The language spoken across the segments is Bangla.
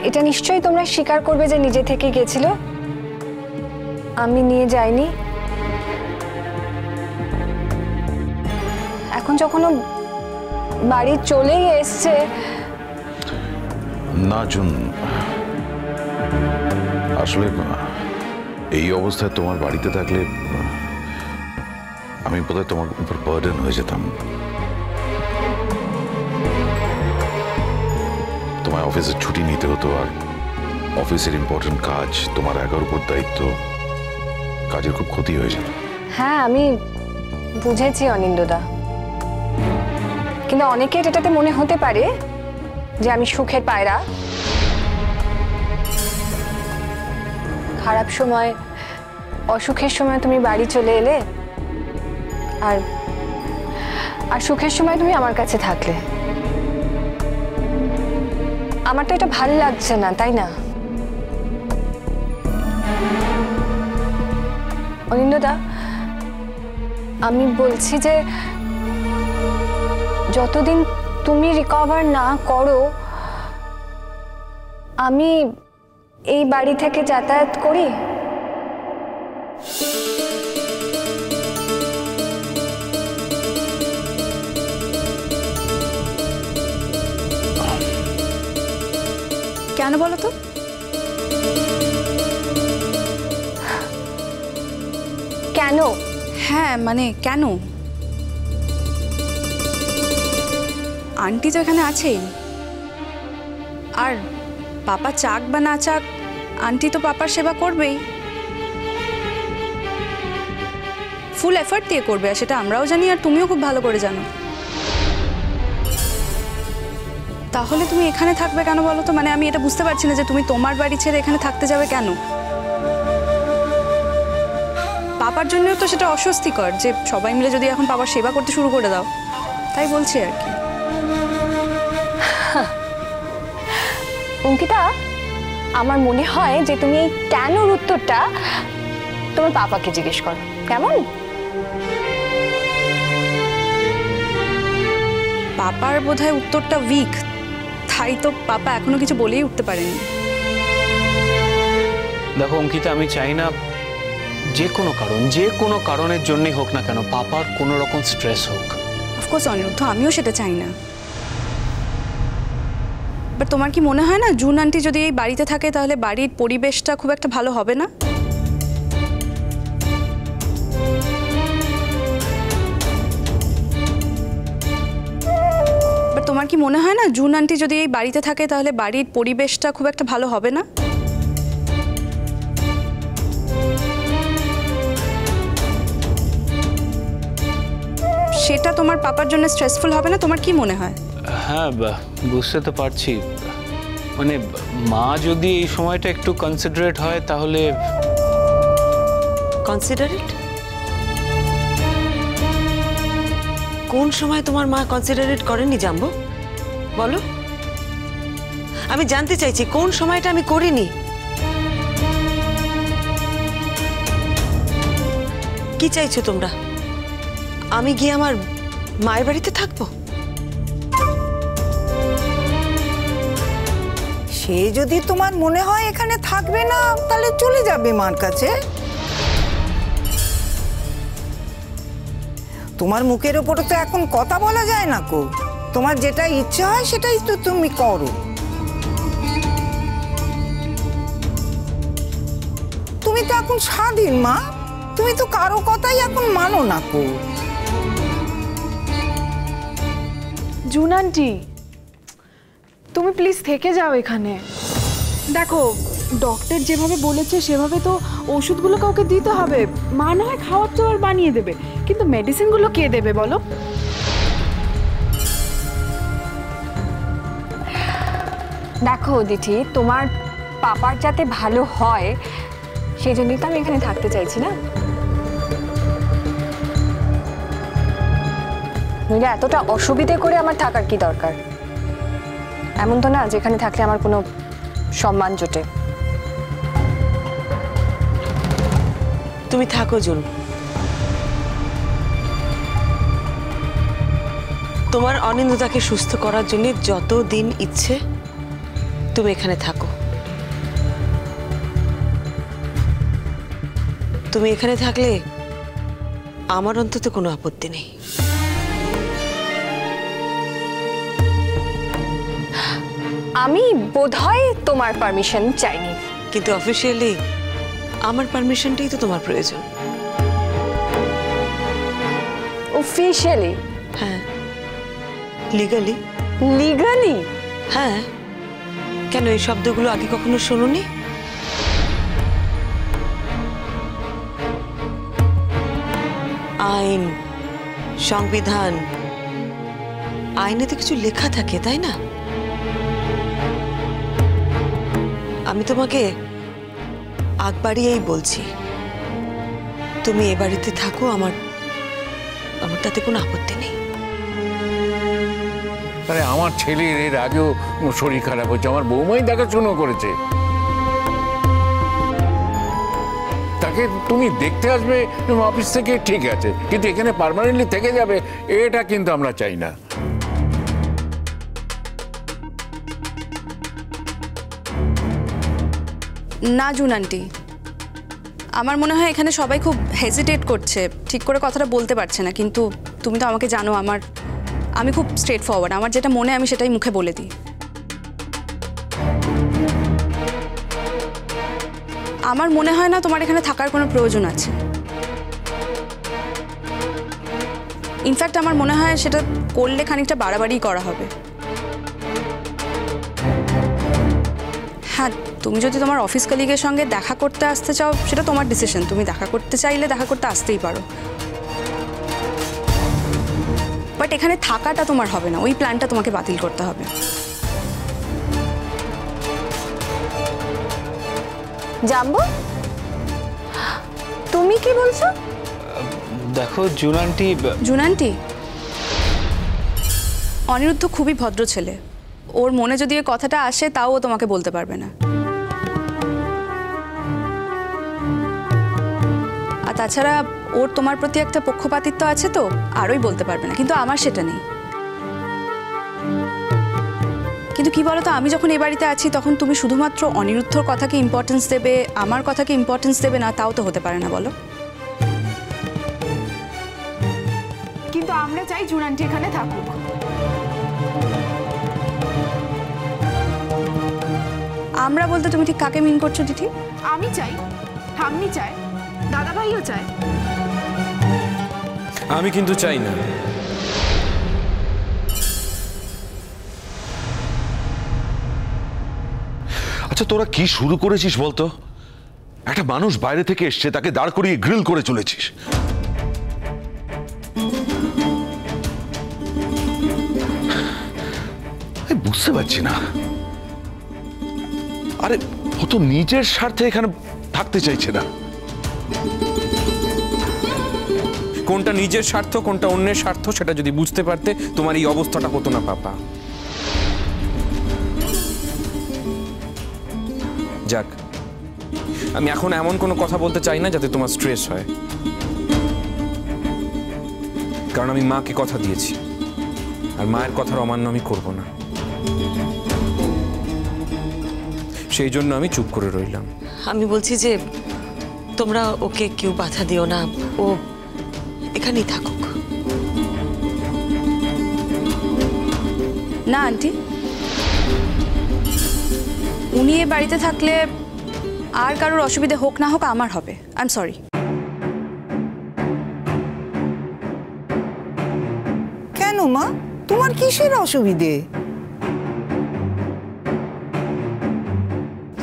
এটা নিশ্চয়ই তোমরা স্বীকার করবে যে নিজে থেকে গেছিল, আমি নিয়ে যাইনি। এখন যখন বাড়ি চলেই এসছে। না জুন, আসলে এই অবস্থায় তোমার বাড়িতে থাকলে আমি বোধহয় তোমার উপর বার্ডেন হয়ে যেতাম। তোমার অফিসের ছুটি নিতে হতো, আর অফিসের ইম্পর্টেন্ট কাজ, তোমার একার উপর দায়িত্ব, কাজের খুব ক্ষতি হয়ে যেত। হ্যাঁ, আমি বুঝেছি অনিন্দদা, কিন্তু অনেকের এটাতে মনে হতে পারে যে আমি সুখের পায়রা। খারাপ সময়, অসুখের সময় তুমি বাড়ি চলে এলে, আর সুখের সময় তুমি আমার কাছে থাকলে। আমার তো এটা ভালো লাগছে না, তাই না অনিন্দদা? আমি বলছি যে যতদিন তুমি রিকভার না করো, আমি এই বাড়ি থেকে যাতায়াত করি। কেন বলো তো? কেন? হ্যাঁ মানে কেন? আন্টি তো এখানে আছেই, আর পাপা চাক বা না চাক আন্টি তো পাপার সেবা করবেই, ফুল এফর্ট দিয়ে করবে, আর সেটা আমরাও জানি আর তুমিও খুব ভালো করে জানো। তাহলে তুমি এখানে থাকবে কেন বলো তো? মানে আমি এটা বুঝতে পারছি না যে তুমি তোমার বাড়ি ছেড়ে এখানে থাকতে যাবে কেন। পাপার জন্যও তো সেটা অস্বস্তিকর যে সবাই মিলে যদি এখন পাপার সেবা করতে শুরু করে দাও, তাই বলছি আর কি। অঙ্কিতা, আমার মনে হয় যে তুমি এই কেনর উত্তরটা তোমার পাপাকে জিজ্ঞেস করো, কেমন? পাপার বোধহয় উত্তরটা উইক, তাই তো পাপা এখনো কিছু বলেই উঠতে পারেনি। দেখো অঙ্কিতা, আমি চাই না যে কোনো কারণের জন্যই হোক না কেন পাপার কোনো রকম স্ট্রেস হোক। অফকোর্স অনিরুদ্ধ, আমিও সেটা চাই না, বাট তোমার কি মনে হয় না জুন আন্টি যদি এই বাড়িতে থাকে তাহলে বাড়ির পরিবেশটা খুব একটা ভালো হবে না? বাট তোমার কি মনে হয় না জুন আন্টি যদি এই বাড়িতে থাকে তাহলে বাড়ির পরিবেশটা খুব একটা ভালো হবে না? সেটা তোমার পাপার জন্য স্ট্রেসফুল হবে না? তোমার কি মনে হয়? হ্যাঁ, বুঝতে তো পারছি, মানে মা যদি এই সময়টা একটু কনসিডারেট হয় তাহলে। কনসিডারেট? কোন সময় তোমার মা কনসিডারেট করেনি জাম্বো? বলো, আমি জানতে চাইছি কোন সময়টা আমি করিনি। কি চাইছো তোমরা? আমি গিয়ে আমার মায়ের বাড়িতে থাকবো? সে যদি তোমার মনে হয় এখানে থাকবে না, তাহলে চলে যাবে মার কাছে। তোমার মুখের ওপরে তো এখন কথা বলা যায় না কো। তোমার যেটা ইচ্ছে হয় সেটাই তো তুমি করো। তুমি তো এখন স্বাধীন মা, তুমি তো কারো কথাই এখন মানো না কো। জুন আন্টি, তুমি প্লিজ থেকে যাও এখানে। দেখো, ডক্টর যেভাবে বলেছে সেভাবে তো ওষুধগুলো কাউকে দিতে হবে। মা না হয় খাওয়ার জল বানিয়ে দেবে, কিন্তু মেডিসিনগুলো কে দেবে বলো? দেখো দিঠি, তোমার পাপার যাতে ভালো হয় সেই জন্যই তো আমি এখানে থাকতে চাইছি না। নইলে এতটা অসুবিধে করে আমার থাকার কি দরকার? এমন তো না যেখানে থাকলে আমার কোনো সম্মান জোটে। তুমি থাকো জুন, তোমার অনিন্দতাকে সুস্থ করার জন্য যত দিন ইচ্ছে তুমি এখানে থাকো। তুমি এখানে থাকলে আমার অন্তত কোনো আপত্তি নেই। আমি বোধহয় তোমার পারমিশন চাইনি। কিন্তু অফিসিয়ালি আমার পারমিশনটাই তো তোমার প্রয়োজন। অফিশিয়ালি? হ্যাঁ, লিগালি। লিগালি? হ্যাঁ, কেন এই শব্দগুলো আগে কখনো শোনোনি? আইন, সংবিধান, আইনে তো কিছু লেখা থাকে, তাই না? আমি তোমাকে আগ বাড়িয়েই বলছি, তুমি এ বাড়িতে থাকো, আমার তাতে কোনো আপত্তি নেই। আরে আমার ছেলের এর আগেও শরীর খারাপ হয়েছে, আমার বৌমাই দেখাশুনো করেছে। তাকে তুমি দেখতে আসবে অফিস থেকে, ঠিক আছে, কিন্তু এখানে পার্মানেন্টলি থেকে যাবে এটা কিন্তু আমরা চাই না। না জুন আন্টি, আমার মনে হয় এখানে সবাই খুব হেজিটেট করছে, ঠিক করে কথাটা বলতে পারছে না। কিন্তু তুমি তো আমাকে জানো, আমি খুব স্ট্রেট ফরওয়ার্ড, আমার যেটা মনে আমি সেটাই মুখে বলে দিই। আমার মনে হয় না তোমার এখানে থাকার কোনো প্রয়োজন আছে। ইনফ্যাক্ট আমার মনে হয় সেটা করলে খানিকটা বাড়াবাড়ি করা হবে। হ্যাঁ, তুমি যদি তোমার অফিস কলিগের সঙ্গে দেখা করতে আসতে চাও সেটা তোমার ডিসিশন, তুমি দেখা করতে চাইলে দেখা করতে আসতেই পারো, বাট এখানে থাকাটা তোমার হবে না, ওই প্ল্যানটা তোমাকে বাতিল করতে হবে। জাম্বো, তুমি কি বলছো? দেখো June aunty, June aunty, Aniruddha খুবই ভদ্র ছেলে, ওর মনে যদি এই কথাটা আসে তাও ও তোমাকে বলতে পারবে না। আর তাছাড়া ওর তোমার প্রতি একটা পক্ষপাতিত্ব আছে, তো আরোই বলতে পারবে না, কিন্তু আমার সেটা নেই। কিন্তু কি বলতো, আমি যখন এই বাড়িতে আছি তখন তুমি শুধুমাত্র অনিরুদ্ধর কথাকে ইম্পর্টেন্স দেবে, আমার কথাকে ইম্পর্টেন্স দেবে না, তাও তো হতে পারে না, বলো? কিন্তু আমরা চাই জুন আন্টি এখানে থাকুক। আমরা বলতে তুমি ঠিক কাকে মিন করছো দিদি? আমি চাই, ঠাম্মি চায়, দাদা ভাইও চায়। আমি কিন্তু চাই না। আচ্ছা, তোরা কি শুরু করেছিস বলতো? একটা মানুষ বাইরে থেকে এসছে, তাকে দাঁড় করিয়ে গ্রিল করে চলেছিস। বুঝতে পারছি না। আরে ও তো নিজের স্বার্থে এখানে থাকতে চাইছে না। কোনটা নিজের স্বার্থ কোনটা অন্যের স্বার্থ সেটা যদি বুঝতে পারতে তোমার এই অবস্থাটা হতো না পাপা। যাক, আমি এখন এমন কোনো কথা বলতে চাই না যাতে তোমার স্ট্রেস হয়, কারণ আমি মাকে কথা দিয়েছি, আর মায়ের কথার অমান্য আমি করব না। সেই জন্য আমি চুপ করে রইলাম। আমি বলছি যে তোমরা ওকে কেউ বাধা দিও না, ও এখানেই থাকুক। না আন্টি, উনি এ বাড়িতে থাকলে আর কারোর অসুবিধে হোক না হোক আমার হবে। I am sorry. কেন মা, তোমার কিসের অসুবিধে?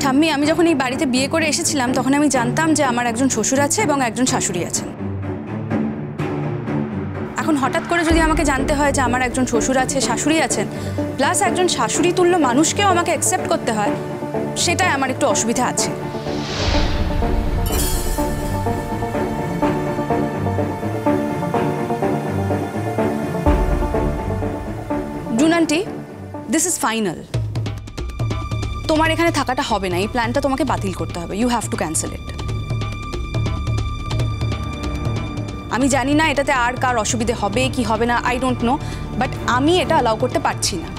ঠাম্মি, আমি যখন এই বাড়িতে বিয়ে করে এসেছিলাম তখন আমি জানতাম যে আমার একজন শ্বশুর আছে এবং একজন শাশুড়ি আছেন। এখন হঠাৎ করে যদি আমাকে জানতে হয় যে আমার একজন শ্বশুর আছে, শাশুড়ি আছেন, প্লাস একজন শাশুড়ি তুল্য মানুষকেও আমাকে অ্যাকসেপ্ট করতে হয়, সেটাই আমার একটু অসুবিধা আছে। June aunty, this is final. তোমার এখানে থাকাটা হবে না, এই প্ল্যানটা তোমাকে বাতিল করতে হবে। ইউ হ্যাভ টু ক্যান্সেল ইট। আমি জানি না এটাতে আর কার অসুবিধে হবে কি হবে না, আই ডোন্ট নো, বাট আমি এটা অ্যালাউ করতে পারছি না।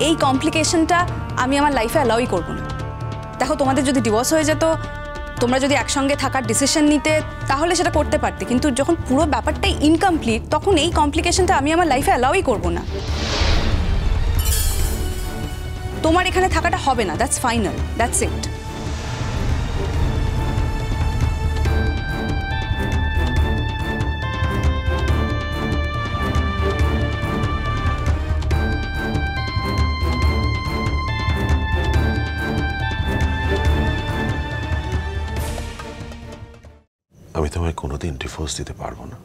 এই কমপ্লিকেশনটা আমি আমার লাইফে অ্যালাউই করবো না। দেখো, তোমাদের যদি ডিভোর্স হয়ে যেত, তোমরা যদি একসঙ্গে থাকার ডিসিশন নিতে, তাহলে সেটা করতে পারতে, কিন্তু যখন পুরো ব্যাপারটাই ইনকমপ্লিট, তখন এই কমপ্লিকেশনটা আমি আমার লাইফে অ্যালাউই করবো না। তোমার এখানে থাকাটা হবে না, দ্যাটস ফাইনাল, দ্যাটস ইট। আমি তোমায় কোনোদিন ডিভোর্স দিতে পারবো না।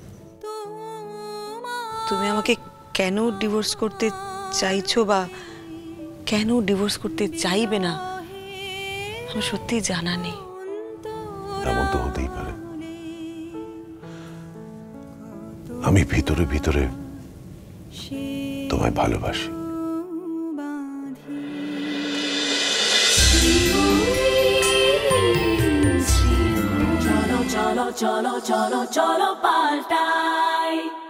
তুমি আমাকে কেন ডিভোর্স করতে চাইছো বা কেন ডিভোর্স করতে চাইবে না আমার সত্যি জানা নেই। এমন তো হতেই পারে আমি ভিতরে ভিতরে তোমায় ভালোবাসি। cholo cholo cholo cholo paltai